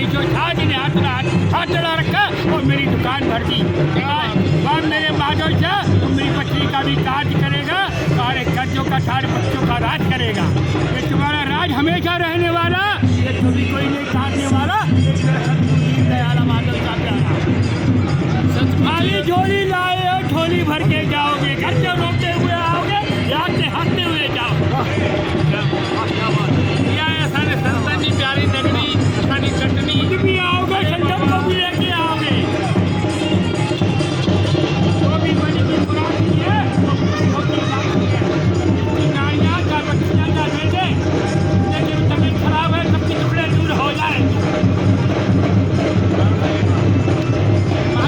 जो साथ ने हाथ चढ़ा रखा और मेरी दुकान भर दी। अब मेरे माधव से तुम मेरी पत्नी का भी कार्य करेगा, सारे कर्जों का, सारे बच्चों का राज करेगा। ये तुम्हारा राज हमेशा रहने वाला, ये कभी कोई नहीं काटने वाला।